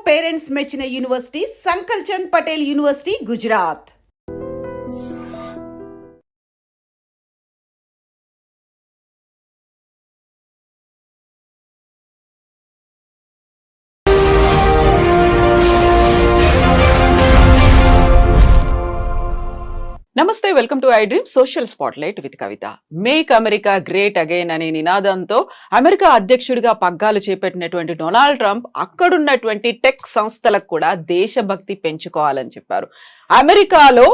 Parents మెచ్చిన university సంకల్ Chand Patel university, Gujarat. నమస్తే, welcome to I dream social spotlight with Kavitha. Make America great again అనే నినాదంతో America అధ్యక్షుడిగా పగ్గాలు చేపట్టినటువంటి డొనాల్డ్ ట్రంప్ అక్కడున్నటువంటి టెక్ సంస్థలకు కూడా దేశభక్తి పెంచుకోవాలని చెప్పారు. అమెరికాలో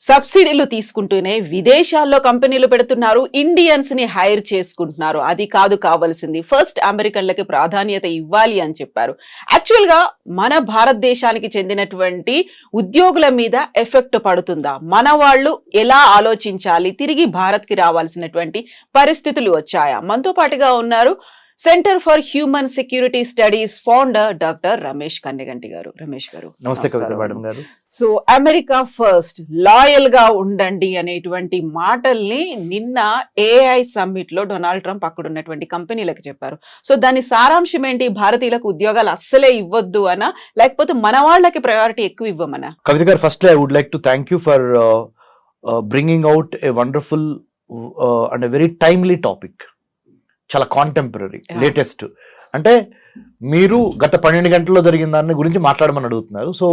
సబ్సిడీలు తీసుకుంటూనే విదేశాల్లో కంపెనీలు పెడుతున్నారు, ఇండియన్స్ ని హైర్ చేసుకుంటున్నారు. అది కాదు కావాల్సింది, ఫస్ట్ అమెరికన్లకి ప్రాధాన్యత ఇవ్వాలి అని చెప్పారు. యాక్చువల్ గా మన భారతదేశానికి చెందినటువంటి ఉద్యోగుల మీద ఎఫెక్ట్ పడుతుందా? మన వాళ్ళు ఎలా ఆలోచించాలి? తిరిగి భారత్ కి రావాల్సినటువంటి పరిస్థితులు వచ్చాయా? మనతో పాటుగా ఉన్నారు centre for human security studies founder doctor Ramesh Kanneganti గారు. రమేష్ గారు నమస్తే. కవిత మేడం గారు. సో అమెరికా ఫస్ట్, లాయల్ గా ఉండండి అనేటువంటి మాటల్ని నిన్న ఏఐ సమ్మిట్ లో డొనాల్డ్ ట్రంప్ అక్కడ ఉన్నటువంటి కంపెనీలకు చెప్పారు. సో దాని సారాంశం ఏంటి? భారతీయులకు ఉద్యోగాలు అస్సలే ఇవ్వద్దు అనా, లేకపోతే మన వాళ్ళకి ప్రయారిటీ ఎక్కువ ఇవ్వమనా? Kavitha garu, first I would like to thank you for bringing out a wonderful and very timely topic. చాలా కాంటెంపరీ, లేటెస్ట్. అంటే మీరు గత 12 గంటల్లో జరిగిన దాని గురించి మాట్లాడమని అడుగుతున్నారు. సో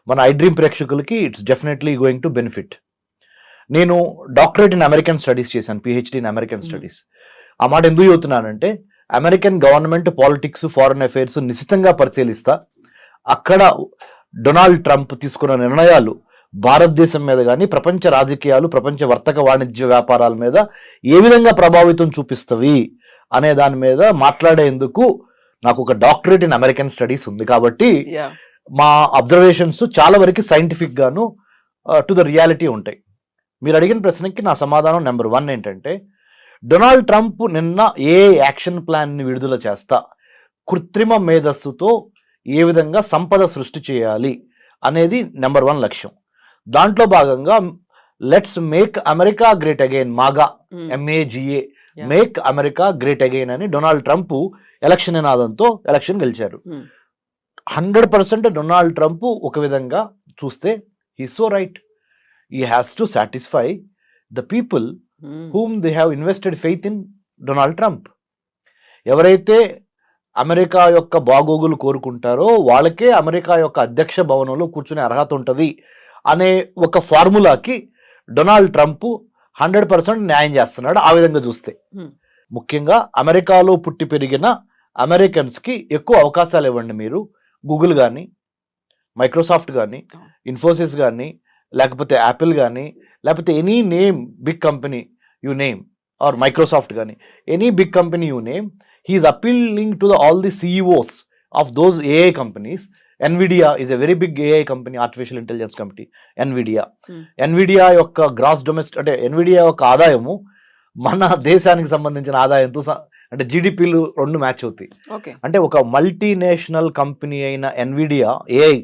మన ఐ డ్రీమ్ ప్రేక్షకులకి it's definitely going to benefit. నేను డాక్టరేట్ ఇన్ అమెరికన్ స్టడీస్ చేశాను, పిహెచ్డి ఇన్ అమెరికన్ స్టడీస్. ఆ మాట ఎందుకు చెబుతున్నానంటే, American government politics, foreign affairs నిశితంగా పరిశీలిస్తా అక్కడ డొనాల్డ్ ట్రంప్ తీసుకున్న నిర్ణయాలు భారతదేశం మీద కానీ, ప్రపంచ రాజకీయాలు, ప్రపంచ వర్తక వాణిజ్య వ్యాపారాల మీద ఏ విధంగా ప్రభావితం చూపిస్తవి అనే దాని మీద మాట్లాడేందుకు నాకు ఒక డాక్టరేట్ ఇన్ అమెరికన్ స్టడీస్ ఉంది. కాబట్టి మా అబ్జర్వేషన్స్ చాలా వరకు సైంటిఫిక్ గాను టు ద రియాలిటీ ఉంటాయి. మీరు అడిగిన ప్రశ్నకి నా సమాధానం నెంబర్ 1 ఏంటంటే, డొనాల్డ్ ట్రంప్ నిన్న ఏ యాక్షన్ ప్లాన్ ని విడుదల చేస్తా కృత్రిమ మేధస్సుతో ఏ విధంగా సంపద సృష్టి చేయాలి అనేది నెంబర్ 1 లక్ష్యం. దాంట్లో భాగంగా let's make America great again, MAGA MAGA, make America great again అని డొనాల్డ్ ట్రంప్ ఎలక్షన్ నినాదంతో ఎలక్షన్ గెలిచారు. 100% డొనాల్డ్ ట్రంప్ ఒక విధంగా చూస్తే he so right. He has to satisfy the people whom they have invested faith in Donald Trump. ఎవరైతే America యొక్క బాగోగులు కోరుకుంటారో వాళ్ళకే అమెరికా యొక్క అధ్యక్ష భవనంలో కూర్చునే అర్హత ఉంటుంది అనే ఒక ఫార్ములాకి డొనాల్డ్ ట్రంప్ 100% న్యాయం చేస్తున్నాడు. ఆ విధంగా చూస్తే ముఖ్యంగా అమెరికాలో పుట్టి పెరిగిన అమెరికన్స్కి ఎక్కువ అవకాశాలు ఇవ్వండి. మీరు గూగుల్ కానీ, మైక్రోసాఫ్ట్ కానీ, ఇన్ఫోసిస్ కానీ, లేకపోతే యాపిల్ కానీ, లేకపోతే any name big company you name, or Microsoft కానీ, any big company you name, he's appealing to all the CEOs of those AI companies. NVIDIA is a very big AI company, artificial intelligence company, NVIDIA యొక్క gross domestic అంటే NVIDIA యొక్క ఆదాయము మన దేశానికి సంబంధించిన ఆదాయంతో అంటే జీడిపిలు 2 మ్యాచ్ అవుతాయి. అంటే ఒక మల్టీనేషనల్ కంపెనీ అయిన NVIDIA AI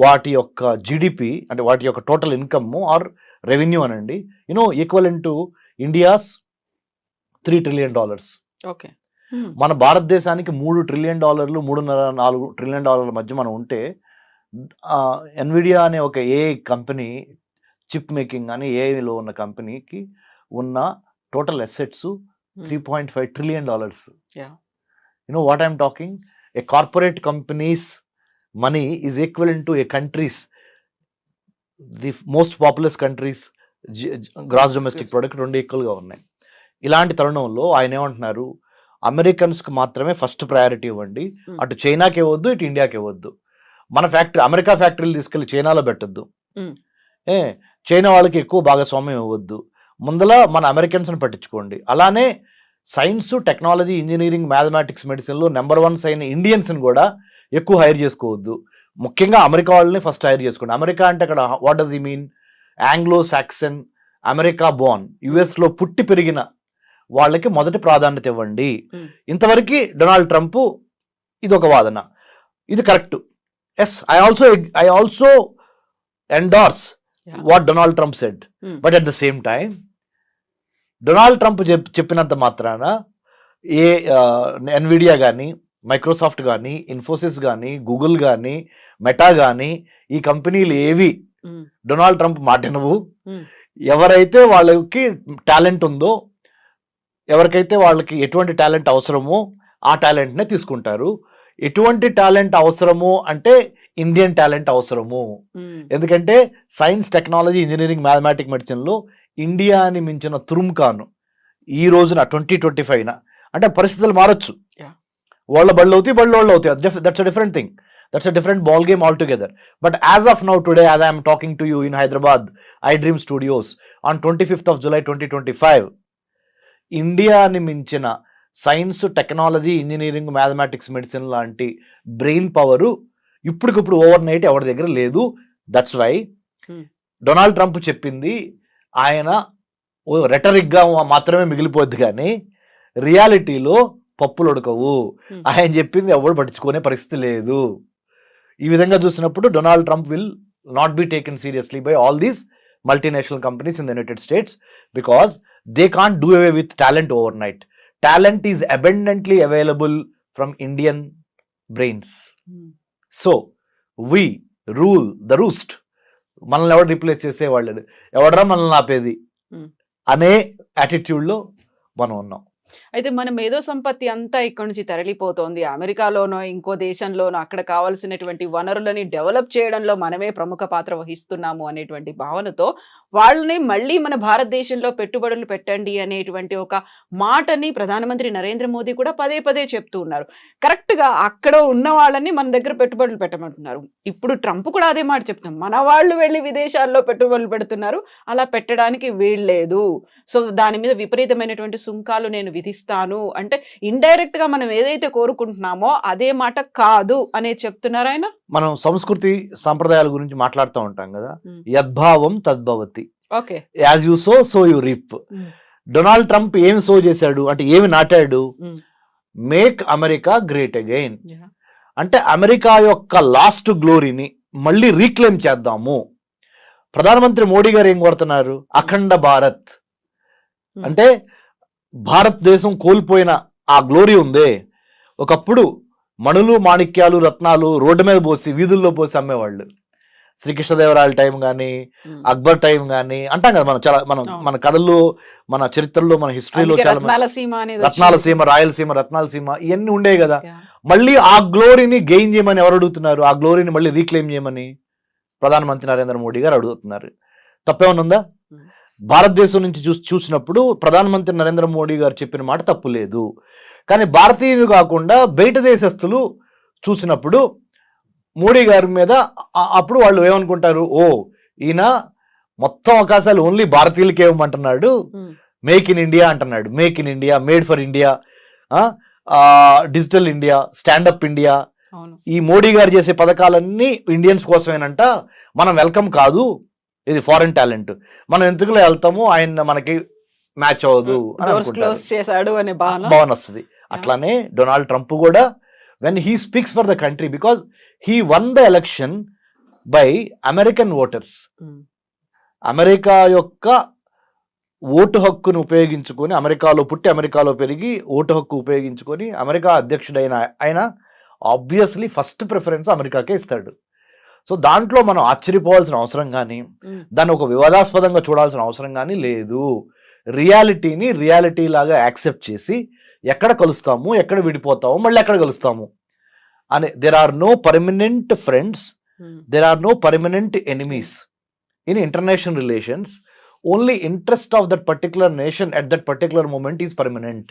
వాటి యొక్క జీడిపి అంటే వాటి యొక్క టోటల్ ఇన్కమ్ ఆర్ రెవెన్యూ అనండి, ఈక్వలెంట్ టు ఇండియాస్ $3 trillion. మన భారతదేశానికి $3 trillion, $3.5-4 trillion మధ్య మనం ఉంటే, NVIDIA అనే ఒక AI కంపెనీ, చిప్ మేకింగ్ అని ఏఐలో ఉన్న కంపెనీకి ఉన్న total assets $3.5 trillion. What I'm talking? A corporate companies money is equivalent to a country's, the most populous country's gross domestic product 2 ఈక్వల్గా ఉన్నాయి. ఇలాంటి తరుణంలో ఆయన ఏమంటున్నారు, అమెరికన్స్కి మాత్రమే ఫస్ట్ ప్రయారిటీ ఇవ్వండి, అటు చైనాకి ఇవ్వద్దు, ఇటు ఇండియాకి ఇవ్వద్దు. మన ఫ్యాక్టరీ అమెరికా ఫ్యాక్టరీలు తీసుకెళ్లి చైనాలో పెట్టద్దు, చైనా వాళ్ళకి ఎక్కువ భాగస్వామ్యం ఇవ్వద్దు, ముందల మన అమెరికన్స్ని పట్టించుకోండి. అలానే సైన్స్, టెక్నాలజీ, ఇంజనీరింగ్, మ్యాథమెటిక్స్, మెడిసిన్లో నెంబర్ 1 అయిన ఇండియన్స్ని కూడా ఎక్కువ హైర్ చేసుకోవద్దు. ముఖ్యంగా అమెరికా వాళ్ళని ఫస్ట్ హైర్ చేసుకోండి. అమెరికా అంటే అక్కడ what does he mean? Anglo Saxon, America Born, యుఎస్లో పుట్టి పెరిగిన వాళ్ళకి మొదటి ప్రాధాన్యత ఇవ్వండి. ఇంతవరకు డొనాల్డ్ ట్రంప్ ఇది ఒక వాదన, ఇది correct. Yes, I also endorse what Donald Trump said. But at the same time Donald Trump చెప్పినంత మాత్రాన NVIDIA కానీ, మైక్రోసాఫ్ట్ కానీ, ఇన్ఫోసిస్ కానీ, గూగుల్ కానీ, మెటా కానీ, ఈ కంపెనీలు ఏవి డొనాల్డ్ ట్రంప్ మాట వినవు. ఎవరైతే వాళ్ళకి టాలెంట్ ఉందో, ఎవరికైతే వాళ్ళకి ఎటువంటి టాలెంట్ అవసరమో ఆ టాలెంట్నే తీసుకుంటారు. ఎటువంటి టాలెంట్ అవసరము అంటే ఇండియన్ టాలెంట్ అవసరము. ఎందుకంటే సైన్స్, టెక్నాలజీ, ఇంజనీరింగ్, మ్యాథమెటిక్, మెడిసిన్లో ఇండియాని మించిన తురుముకాను ఈ రోజున 2025 అంటే పరిస్థితులు మారచ్చు. వాళ్ళ బళ్ళు అవుతాయి, బళ్ళు వాళ్ళు అవుతాయి. That's a different thing. That's a different ball game altogether. But as of now, today, as I am talking to you in Hyderabad, iDream Studios, on 25th of July 2025, ఇండియాని మించిన science, technology, engineering, mathematics, medicine లాంటి brain power ఇప్పటికిప్పుడు over night ఎవరి దగ్గర లేదు. That's why Donald Trump చెప్పింది ఆయన రెటరిక్గా మాత్రమే మిగిలిపోద్ది, కానీ రియాలిటీలో పప్పులు ఉడకవు. ఆయన చెప్పింది ఎవరు పట్టించుకునే పరిస్థితి లేదు. ఈ విధంగా చూసినప్పుడు Donald Trump will not be taken seriously by all these multinational companies in the United states because they can't do away with talent over night. Talent is abundantly available from Indian brains. So we rule the roost. మనల్ని ఎవరు replace చేసేవాళ్ళు, ఎవడరా మనల్ని ఆపేది అనే యాటిట్యూడ్లో మనం ఉన్నాం. అయితే మన మేధో సంపత్తి అంతా ఇక్కడ నుంచి తరలిపోతోంది. అమెరికాలోనో ఇంకో దేశంలోనో అక్కడ కావాల్సినటువంటి వనరులని డెవలప్ చేయడంలో మనమే ప్రముఖ పాత్ర వహిస్తున్నాము అనేటువంటి భావనతో వాళ్ళని మళ్ళీ మన భారతదేశంలో పెట్టుబడులు పెట్టండి అనేటువంటి ఒక మాటని ప్రధానమంత్రి నరేంద్ర మోదీ కూడా పదే పదే చెప్తూ ఉన్నారు. కరెక్ట్గా అక్కడ ఉన్న వాళ్ళని మన దగ్గర పెట్టుబడులు పెట్టమంటున్నారు. ఇప్పుడు ట్రంప్ కూడా అదే మాట చెప్తున్నారు, మన వాళ్ళు వెళ్ళి విదేశాల్లో పెట్టుబడులు పెడుతున్నారు, అలా పెట్టడానికి వీల్లేదు. సో దాని మీద విపరీతమైనటువంటి సుంకాలు నేను విధిస్తాను అంటే ఇండైరెక్ట్ గా మనం ఏదైతే కోరుకుంటున్నామో అదే మాట కాదు అనేది చెప్తున్నారు ఆయన. మనం సంస్కృతి సంప్రదాయాల గురించి మాట్లాడుతూ ఉంటాం కదా, యద్భావం తద్భవతి, okay, as you sow so you reap. Donald Trump ఏమి సో చేశాడు అంటే, ఏమి నాటాడు? Make America great again. అంటే అమెరికా యొక్క లాస్ట్ గ్లోరీని మళ్ళీ రీక్లెయిమ్ చేద్దాము. ప్రధానమంత్రి మోడీ గారు ఏం కోరుతున్నారు? అఖండ భారత్. అంటే భారతదేశం కోల్పోయిన ఆ గ్లోరీ ఉందే, ఒకప్పుడు మణులు, మాణిక్యాలు, రత్నాలు రోడ్డు మీద పోసి, వీధుల్లో పోసి అమ్మేవాళ్ళు. శ్రీకృష్ణదేవరాయల టైం కానీ, అక్బర్ టైం కానీ అంటాం కదా మనం. చాలా మన కథల్లో, మన చరిత్రలో, మన హిస్టరీలో చాలా రత్నాలసీమ, రాయలసీమ, రత్నాలసీమ ఇవన్నీ ఉండేవి కదా. మళ్ళీ ఆ గ్లోరీని గెయిన్ చేయమని ఎవరు అడుగుతున్నారు? ఆ గ్లోరీని మళ్ళీ రీక్లెయిమ్ చేయమని ప్రధానమంత్రి నరేంద్ర మోడీ గారు అడుగుతున్నారు. తప్పేమనుందా? భారతదేశం నుంచి చూసినప్పుడు ప్రధానమంత్రి నరేంద్ర మోడీ గారు చెప్పిన మాట తప్పు లేదు. కానీ భారతీయులు కాకుండా బయట దేశస్తులు చూసినప్పుడు మోడీ గారి మీద అప్పుడు వాళ్ళు ఏమనుకుంటారు? ఓ, ఈయన మొత్తం అవకాశాలు ఓన్లీ భారతీయులకే ఇవ్వమంటున్నాడు, మేక్ ఇన్ ఇండియా అంటున్నాడు. Make in India, made for India, digital India, stand up India, ఈ మోడీ గారు చేసే పథకాలన్నీ ఇండియన్స్ కోసమేనంట. మనం వెల్కమ్ కాదు, ఇది ఫారెన్ టాలెంట్, మనం ఎందుకు వెళ్తాము, ఆయన మనకి మ్యాచ్ అవ్వదు అని భావన వస్తుంది. అట్లానే డొనాల్డ్ ట్రంప్ కూడా when he speaks for the country, because he one the election by American voters. America యొక్క ఓటు హక్కును ఉపయోగించుకొని, అమెరికాలో పుట్టి అమెరికాలో పెరిగి ఓటు హక్కు ఉపయోగించుకొని అమెరికా అధ్యక్షుడైన ఆయన ఆబ్వియస్లీ ఫస్ట్ ప్రిఫరెన్స్ అమెరికాకే ఇస్తాడు. సో దాంట్లో మనం ఆశ్చర్యపోవాల్సిన అవసరం కానీ, దాన్ని ఒక వివాదాస్పదంగా చూడాల్సిన అవసరం కానీ లేదు. రియాలిటీని రియాలిటీ లాగా యాక్సెప్ట్ చేసి ఎక్కడ కలుస్తాము, ఎక్కడ విడిపోతాము, మళ్ళీ ఎక్కడ కలుస్తాము అని. There are no permanent friends, there are no permanent enemies in international relations. Only interest of that particular nation at that particular moment is permanent.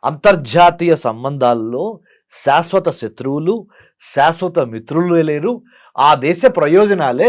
అంతర్జాతీయ సంబంధాల్లో శాశ్వత శత్రువులు, శాశ్వత మిత్రులు లేరు. ఆ దేశ ప్రయోజనాలే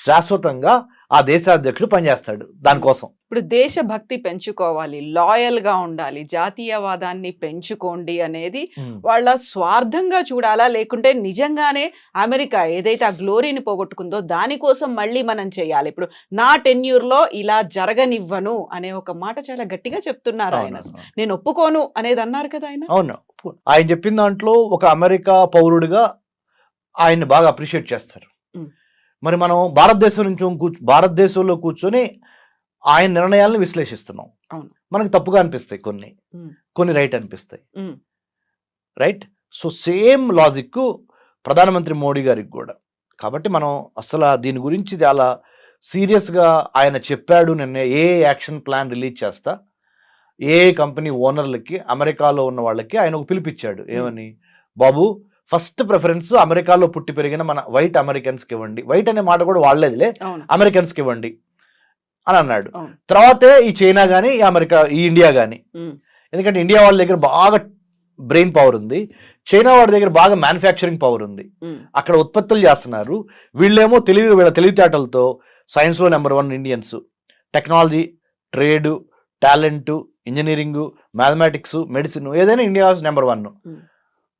శాశ్వతంగా ఆ దేశాధ్యక్షుడు పనిచేస్తాడు దానికోసం. ఇప్పుడు దేశభక్తి పెంచుకోవాలి, లాయల్ గా ఉండాలి, జాతీయవాదాన్ని పెంచుకోండి అనేది వాళ్ళ స్వార్థంగా చూడాలా, లేకుంటే నిజంగానే అమెరికా ఏదైతే ఆ గ్లోరీని పోగొట్టుకుందో దానికోసం మళ్ళీ మనం చేయాలి? ఇప్పుడు నా టెన్యూర్ లో ఇలా జరగనివ్వను అనే ఒక మాట చాలా గట్టిగా చెప్తున్నారు ఆయన. నేను ఒప్పుకోను అనేది అన్నారు కదా ఆయన. అవును, ఆయన చెప్పిన దాంట్లో ఒక అమెరికా పౌరుడిగా ఆయన్ని బాగా అప్రిషియేట్ చేస్తారు. మరి మనం భారతదేశంలో కూర్చొని ఆయన నిర్ణయాలను విశ్లేషిస్తున్నాం. మనకు తప్పుగా అనిపిస్తాయి కొన్ని రైట్ అనిపిస్తాయి. రైట్, సో సేమ్ లాజిక్ ప్రధానమంత్రి మోడీ గారికి కూడా. కాబట్టి మనం అసలు దీని గురించి చాలా సీరియస్గా ఆయన చెప్పాడు. నిన్న ఏ యాక్షన్ ప్లాన్ రిలీజ్ చేస్తా, ఏ కంపెనీ ఓనర్లకి అమెరికాలో ఉన్న వాళ్ళకి ఆయన ఒక పిలిపించాడు. ఏమని, బాబు ఫస్ట్ ప్రిఫరెన్స్ అమెరికాలో పుట్టి పెరిగిన మన వైట్ అమెరికన్స్కి ఇవ్వండి, వైట్ అనే మాట కూడా వాడలేదులే, అమెరికన్స్కి ఇవ్వండి అని అన్నాడు. తర్వాతే ఈ చైనా కానీ ఈ ఇండియా కానీ, ఎందుకంటే ఇండియా వాళ్ళ దగ్గర బాగా బ్రెయిన్ పవర్ ఉంది, చైనా వాడి దగ్గర బాగా మ్యానుఫ్యాక్చరింగ్ పవర్ ఉంది, అక్కడ ఉత్పత్తులు చేస్తున్నారు. వీళ్ళేమో వీళ్ళ తెలివితేటలతో సైన్స్లో number 1 Indians, technology, trade, talent, engineering, mathematics, medicine, ఏదైనా ఇండియా నెంబర్ 1.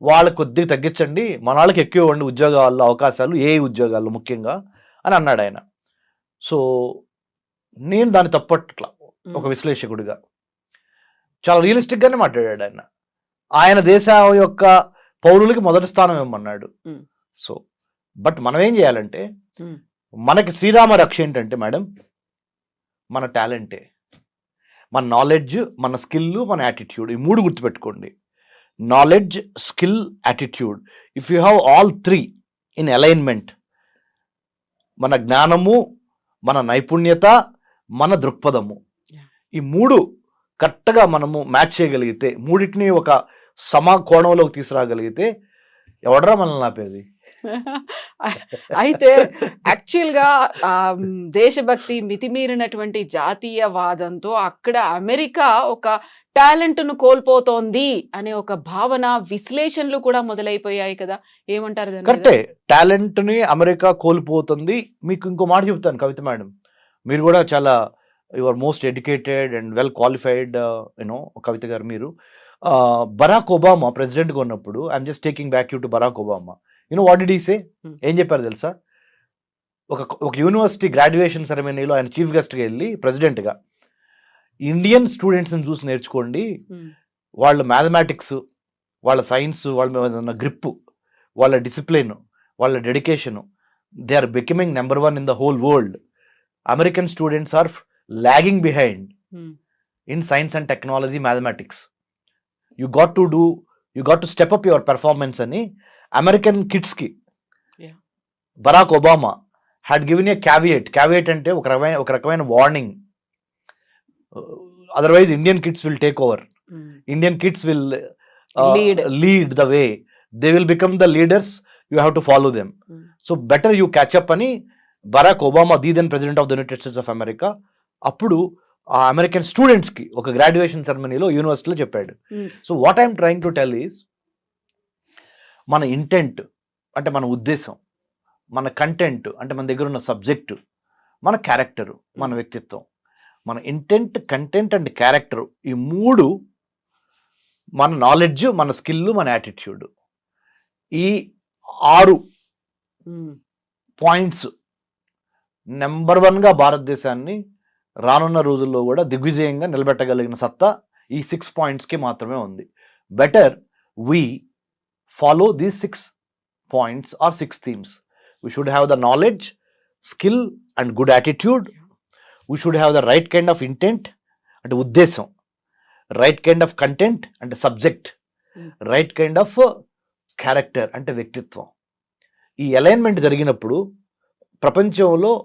వాళ్ళకి కొద్దిగా తగ్గించండి, మన వాళ్ళకి ఎక్కువ ఇవ్వండి ఉద్యోగాల్లో అవకాశాలు, ఏ ఉద్యోగాల్లో ముఖ్యంగా అని అన్నాడు ఆయన. సో నేను దాన్ని తప్పట్లా ఒక విశ్లేషకుడిగా, చాలా రియలిస్టిక్గానే మాట్లాడాడు ఆయన. ఆయన దేశం యొక్క పౌరులకి మొదటి స్థానం ఇవ్వమన్నాడు. సో బట్ మనం ఏం చేయాలంటే, మనకి శ్రీరామ రక్ష ఏంటంటే మేడం, మన టాలెంటే, మన నాలెడ్జ్, మన స్కిల్, మన యాటిట్యూడ్, ఈ 3 గుర్తుపెట్టుకోండి. Knowledge, skill, attitude. If you have all 3 in alignment, మన జ్ఞానము, మన నైపుణ్యత, మన దృక్పథము, ఈ 3 కరెక్ట్గా మనము మ్యాచ్ చేయగలిగితే, 3టిని ఒక సమకోణంలోకి తీసుకురాగలిగితే ఎవడరా మనల్ని ఆపేది? అయితే యాక్చువల్గా దేశభక్తి మితిమీరినటువంటి జాతీయవాదంతో అక్కడ అమెరికా ఒక టాలెంట్ను కోల్పోతోంది అనే ఒక భావన, విశ్లేషణలు కూడా మొదలైపోయాయి కదా, ఏమంటారు? కరెక్టే, టాలెంట్ని అమెరికా కోల్పోతుంది. మీకు ఇంకో మాట చెప్తాను కవిత మేడం, మీరు కూడా చాలా your most educated and well qualified Kavitha garu. మీరు బరాక్ ఒబామా ప్రెసిడెంట్గా ఉన్నప్పుడు, I'm just taking back you to Barack Obama, what did he say? ఏం చెప్పారు తెలుసా? ఒక యూనివర్సిటీ గ్రాడ్యుయేషన్ సెరమనీలో ఆయన చీఫ్ గెస్ట్గా వెళ్ళి ప్రెసిడెంట్గా, ఇండియన్ స్టూడెంట్స్ని చూసి నేర్చుకోండి, వాళ్ళ మ్యాథమెటిక్స్, వాళ్ళ సైన్స్, వాళ్ళ గ్రిప్, వాళ్ళ డిసిప్లిన్, వాళ్ళ dedication, they are becoming number 1 in the whole world. American students are lagging behind in science and technology, mathematics. You got to step up your performance అని American కిడ్స్కి Barack Obama had given a caveat అంటే ఒక రకమైన warning. Otherwise Indian kids will take over, Indian kids will lead the way, they will become the leaders, you have to follow them. So better you catch up అని Barack Obama, the then president of the United States of America, అప్పుడు ఆ American స్టూడెంట్స్కి ఒక graduation సెరమనీలో యూనివర్సిటీలో చెప్పాడు. So what I'm trying to tell is, మన intent అంటే మన ఉద్దేశం, మన కంటెంట్ అంటే మన దగ్గర ఉన్న సబ్జెక్టు, మన క్యారెక్టరు, మన వ్యక్తిత్వం, మన ఇంటెంట్, కంటెంట్ అండ్ క్యారెక్టర్, ఈ 3, మన నాలెడ్జ్, మన స్కిల్, మన యాటిట్యూడ్, ఈ 6 పాయింట్స్ నెంబర్ 1గా భారతదేశాన్ని రానున్న రోజుల్లో కూడా దిగ్విజయంగా నిలబెట్టగలిగిన సత్తా ఈ 6 పాయింట్స్కి మాత్రమే ఉంది. Better we follow these 6 points or 6 themes. We should have the knowledge, skill and good attitude. We should have the right kind of intent and uddesam, right kind of content and subject, right kind of character and వ్యక్తిత్వం. ఈ alignment జరిగినప్పుడు ప్రపంచంలో,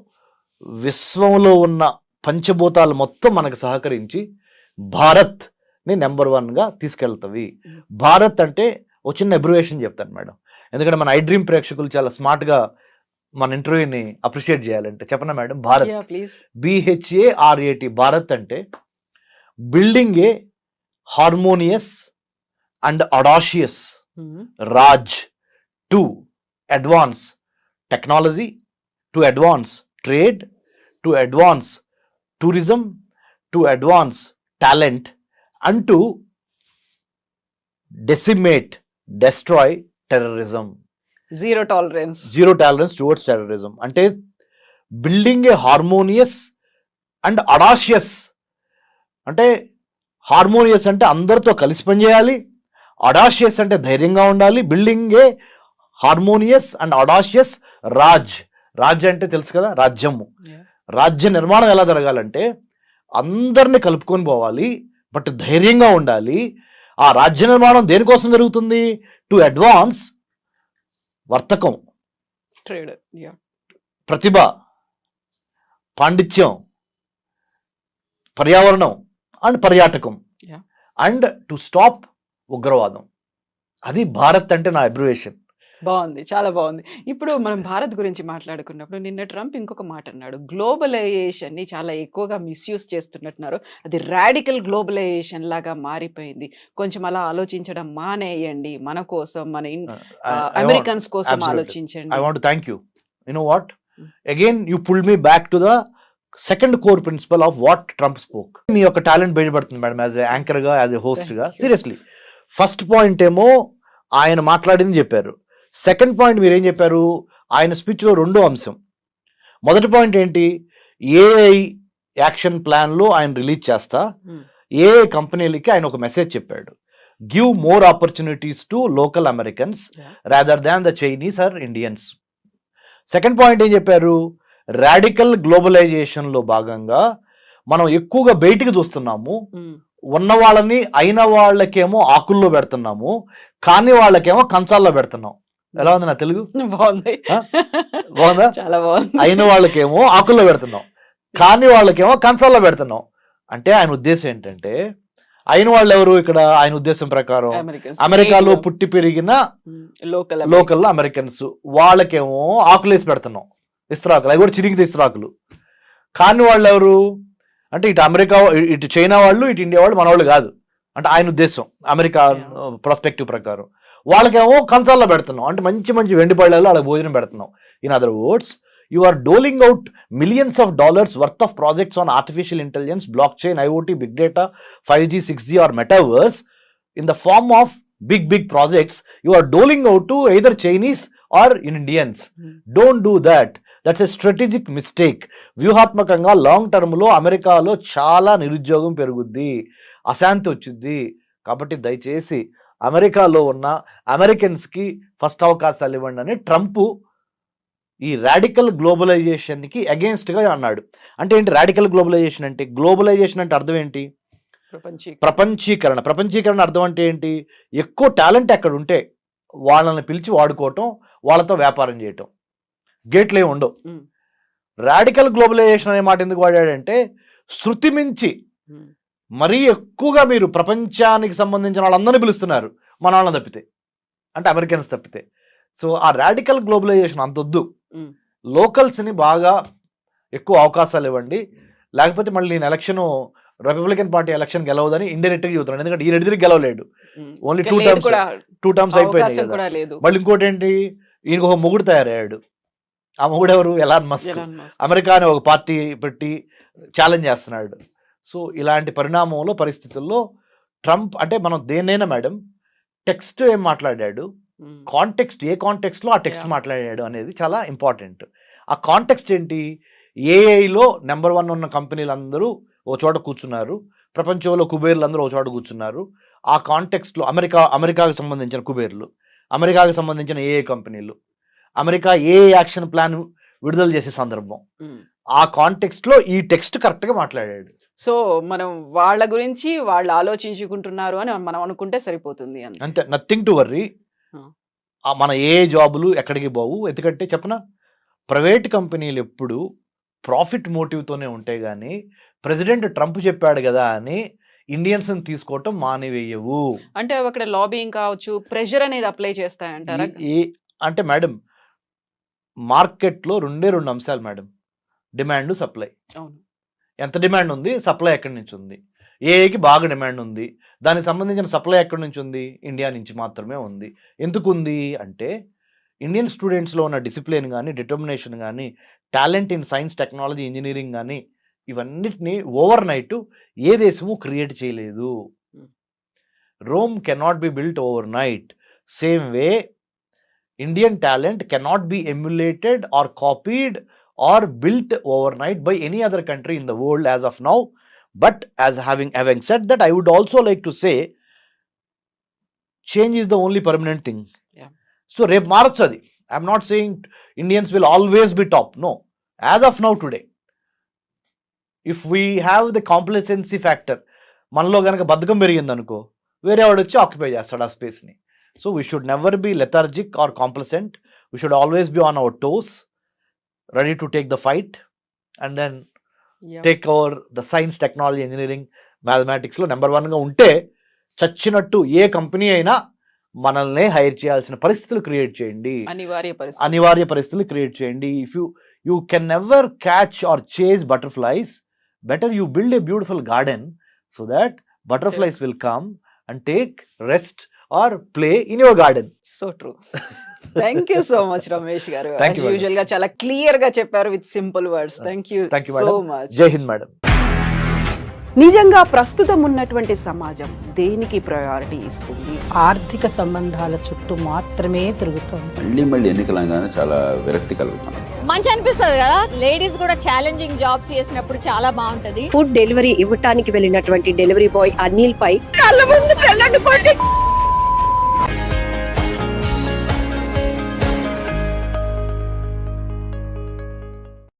విశ్వంలో ఉన్న పంచభూతాలు మొత్తం మనకు సహకరించి భారత్ని నెంబర్ 1గా తీసుకెళ్తవి. భారత్ అంటే ఒక చిన్న అబ్రివేషన్ చెప్తాను మేడం, ఎందుకంటే మన ఐ డ్రీమ్ ప్రేక్షకులు చాలా స్మార్ట్గా మన ఇంటర్వ్యూని అప్రిషియేట్ చేయాలంటే చెప్పనా మేడం? భారత్, BHARAT, భారత్ అంటే building a harmonious and audacious Raj to advance technology, to advance trade, to advance tourism, to advance talent and to decimate, destroy terrorism. Zero tolerance towards terrorism. అంటే building a harmonious and audacious, అంటే harmonious అంటే అందరితో కలిసి పనిచేయాలి, audacious అంటే ధైర్యంగా ఉండాలి. Building a harmonious and audacious Raj అంటే తెలుసు కదా, రాజ్యము. రాజ్య నిర్మాణం ఎలా జరగాలంటే అందరిని కలుపుకొని పోవాలి, బట్ ధైర్యంగా ఉండాలి. ఆ రాజ్య నిర్మాణం దేనికోసం జరుగుతుంది? టు అడ్వాన్స్ వర్తకం, ట్రేడ్, ప్రతిభ, పాండిత్యం, పర్యావరణం అండ్ పర్యాటకం, Yeah. అండ్ టు స్టాప్ ఉగ్రవాదం. అది భారత్ అంటే నా అబ్రివేషన్. బాగుంది, చాలా బాగుంది. ఇప్పుడు మనం భారత్ గురించి మాట్లాడుకున్నప్పుడు నిన్న ట్రంప్ ఇంకొక మాట అన్నాడు, గ్లోబలైజేషన్ ని చాలా ఎక్కువగా మిస్యూజ్ చేస్తున్నట్టున్నారు, అది రాడికల్ గ్లోబలైజేషన్ లాగా మారిపోయింది, కొంచెం అలా ఆలోచించడం మానేయండి, మన కోసం, మన అమెరికన్స్ కోసం ఆలోచించండి. I want to thank you. You know what? Again, you pulled me back to the second core principle of what Trump spoke. మీ యొక్క టాలెంట్ బయటపడుతుంది మేడం, యాజ్ ఎ యాంకర్ గా, యాజ్ ఎ హోస్ట్ గా. Thank you. Seriously, first point ఏమో ఆయన మాట్లాడింది చెప్పారు. Second point మీరు ఏం చెప్పారు? ఆయన స్పీచ్ లో రెండో అంశం. మొదటి పాయింట్ ఏంటి? ఏఐ యాక్షన్ ప్లాన్ లో ఆయన రిలీజ్ చేస్తా, Hmm. ఏఐ కంపెనీలకి ఆయన ఒక మెసేజ్ చెప్పాడు, give more opportunities to local Americans Yeah. Rather than the Chinese or Indians. Second point ఏం చెప్పారు? రాడికల్ గ్లోబలైజేషన్ లో భాగంగా మనం ఎక్కువగా బయటికి చూస్తున్నాము, Hmm. ఉన్న వాళ్ళని అయిన వాళ్ళకేమో ఆకుల్లో పెడుతున్నాము, కాని వాళ్ళకేమో కంచాల్లో పెడుతున్నాం. ఎలా ఉంది నా తెలుగు? బాగుంది, Huh? బాగుందా? చాలా బాగుంది. అయిన వాళ్ళకేమో ఆకుల్లో పెడుతున్నాం, కాని వాళ్ళకేమో కంచాల్లో పెడుతున్నాం. అంటే ఆయన ఉద్దేశం ఏంటంటే, అయిన వాళ్ళు ఎవరు ఇక్కడ? ఆయన ఉద్దేశం ప్రకారం Americans, అమెరికాలో native, పుట్టి పెరిగిన లోకల్ లోకల్ అమెరికన్స్, వాళ్ళకేమో ఆకులు వేసి పెడుతున్నాం, ఇస్త్రాకులు, అవి కూడా చిరిగిన ఇస్త్రాకులు. కాని వాళ్ళు ఎవరు అంటే, ఇటు అమెరికా, ఇటు చైనా వాళ్ళు, ఇటు ఇండియా వాళ్ళు మన వాళ్ళు కాదు. అంటే ఆయన ఉద్దేశం అమెరికా ప్రాస్పెక్టివ్ ప్రకారం. వాళ్ళకేమో కంచాల్లో పెడుతున్నాం, అంటే మంచి మంచి వెండి పళ్ళలో వాళ్ళకి భోజనం పెడుతున్నాం. In other words, you are doling out millions of dollars worth of projects on artificial intelligence, blockchain, IoT, big data, 5G, 6G or metaverse in the form of big projects. You are doling out to either Chinese or Indians. Don't do that. That's a strategic mistake. వ్యూహాత్మకంగా long term లో అమెరికాలో చాలా నిరుద్యోగం పెరుగుద్ది, అశాంతి వచ్చింది. కాబట్టి దయచేసి అమెరికాలో ఉన్న అమెరికన్స్ కి ఫస్ట్ అవకాశాలు ఇవ్వండి అని ట్రంప్ ఈ రాడికల్ గ్లోబలైజేషన్ కి అగేన్స్ట్ గా అన్నాడు. అంటే ఏంటి రాడికల్ గ్లోబలైజేషన్ అంటే? గ్లోబలైజేషన్ అంటే అర్థం ఏంటి? ప్రపంచీకరణ. ప్రపంచీకరణ అర్థం అంటే ఏంటి? ఎక్కువ టాలెంట్ ఎక్కడ ఉంటే వాళ్ళని పిలిచి వాడుకోవటం, వాళ్ళతో వ్యాపారం చేయటం, గేట్లు ఏమి ఉండవు. రాడికల్ గ్లోబలైజేషన్ అనే మాట ఎందుకు వాడాడంటే, శృతి మించి మరీ ఎక్కువగా మీరు ప్రపంచానికి సంబంధించిన వాళ్ళందరినీ పిలుస్తున్నారు, మన వాళ్ళని తప్పితే, అంటే అమెరికన్స్ తప్పితే. సో ఆ రాడికల్ గ్లోబలైజేషన్ అంతొద్దు, లోకల్స్ని బాగా ఎక్కువ అవకాశాలు ఇవ్వండి, లేకపోతే మళ్ళీ నేను ఎలక్షన్ రిపబ్లికన్ పార్టీ ఎలక్షన్ గెలవదని ఇండైరెక్ట్గా చెబుతున్నాను. ఎందుకంటే ఈయన ఎదురు గెలవలేడు, ఓన్లీ టూ టర్మ్స్ అయిపోయింది కదా. మళ్ళీ ఇంకోటి ఏంటి, ఈయనకు ఒక మొగుడు తయారయ్యాడు. ఆ మొగుడు ఎవరు? Elon Musk. అమెరికాని ఒక పార్టీ పెట్టి ఛాలెంజ్ చేస్తున్నాడు. సో ఇలాంటి పరిస్థితుల్లో ట్రంప్ అంటే, మనం దేన్నైనా మేడం టెక్స్ట్ ఏం మాట్లాడాడు, కాంటెక్స్ట్ ఏ కాంటెక్స్ట్లో ఆ టెక్స్ట్ మాట్లాడాడు అనేది చాలా ఇంపార్టెంట్. ఆ కాంటెక్స్ట్ ఏంటి? ఏఐలో నెంబర్ 1 ఉన్న కంపెనీలందరూ ఓ చోట కూర్చున్నారు, ప్రపంచంలో కుబేర్లు అందరూ ఓ చోట కూర్చున్నారు. ఆ కాంటెక్స్ట్లో అమెరికాకు సంబంధించిన కుబేర్లు, అమెరికాకు సంబంధించిన ఏఐ కంపెనీలు, అమెరికా ఏ యాక్షన్ ప్లాన్ విడుదల చేసే సందర్భం, ఆ కాంటెక్స్ట్లో ఈ టెక్స్ట్ కరెక్ట్గా మాట్లాడాడు. సో మనం వాళ్ళ గురించి వాళ్ళు ఆలోచించుకుంటున్నారు అని మనం అనుకుంటే సరిపోతుంది అంతే, నథింగ్ టు వర్రీ. మన ఏ జాబులు ఎక్కడికి పోవు. ఎందుకంటే చెప్పనా, ప్రైవేట్ కంపెనీలు ఎప్పుడు ప్రాఫిట్ మోటివ్తోనే ఉంటాయి, కానీ ప్రెసిడెంట్ ట్రంప్ చెప్పాడు కదా అని ఇండియన్స్ని తీసుకోవటం మానివేయవు. అంటే అక్కడ లాబింగ్ కావచ్చు, ప్రెషర్ అనేది అప్లై చేస్తాయంటారా? అంటే మేడం, మార్కెట్లో రెండు అంశాలు మేడం, డిమాండ్, సప్లై. అవును, ఎంత డిమాండ్ ఉంది, సప్లై ఎక్కడి నుంచి ఉంది. ఏఐకి బాగా డిమాండ్ ఉంది, దానికి సంబంధించిన సప్లై ఎక్కడి నుంచి ఉంది? ఇండియా నుంచి మాత్రమే ఉంది. ఎందుకు ఉంది అంటే, ఇండియన్ స్టూడెంట్స్లో ఉన్న డిసిప్లిన్ కానీ, డిటర్మినేషన్ కానీ, talent in science, technology, engineering కానీ, ఇవన్నిటిని ఓవర్ నైట్ ఏ దేశము క్రియేట్ చేయలేదు. Rome cannot be built overnight. Same way Indian talent cannot be emulated or copied or built overnight by any other country in the world as of now. But as having said that, I would also like to say, change is the only permanent thing. Yeah. So rep marchadi, I am not saying Indians will always be top, no. As of now today, if we have the complacency factor, మనలో గనక బద్ధకం పెరిగింది అనుకో, వేరే వాడు వచ్చి occupy చేస్తాడు ఆ స్పేస్ని. So we should never be lethargic or complacent. We should always be on our toes, ready to take the fight, and then take over the science, technology, engineering, mathematics లో నెంబర్ 1 గా ఉంటే చచ్చినట్టు ఏ company అయినా మనల్ని hire చేయాల్సిన పరిస్థితులు create చేయండి, అనివార్య పరిస్థితులు క్రియేట్ చేయండి. If you can never catch or chase butterflies, better you build a beautiful garden so that butterflies will come and take rest or play in your garden. So true. Thank you so much Ramesh garu. Thank you, usual గా చాలా clear గా చెప్పారు with simple words. Thank you so much. Jai Hind madam. నిజంగా ప్రస్తుతం ఉన్నటువంటి సమాజం దేనికి priority ఇస్తుంది? ఆర్థిక సంబంధాల చుట్టూ మాత్రమే తిరుగుతోంది. మళ్ళీ ఎన్నికలంగానే చాలా విరక్తి కలుగుతాం. మంచి అనిపిస్తుంది కదా, లేడీస్ కూడా ఛాలెంజింగ్ జాబ్స్ చేసినప్పుడు చాలా బాగుంటది. ఫుడ్ డెలివరీ ఇవ్వటానికి వెళ్ళినటువంటి డెలివరీ బాయ్ అనిల్ పై కళ్ళ ముందు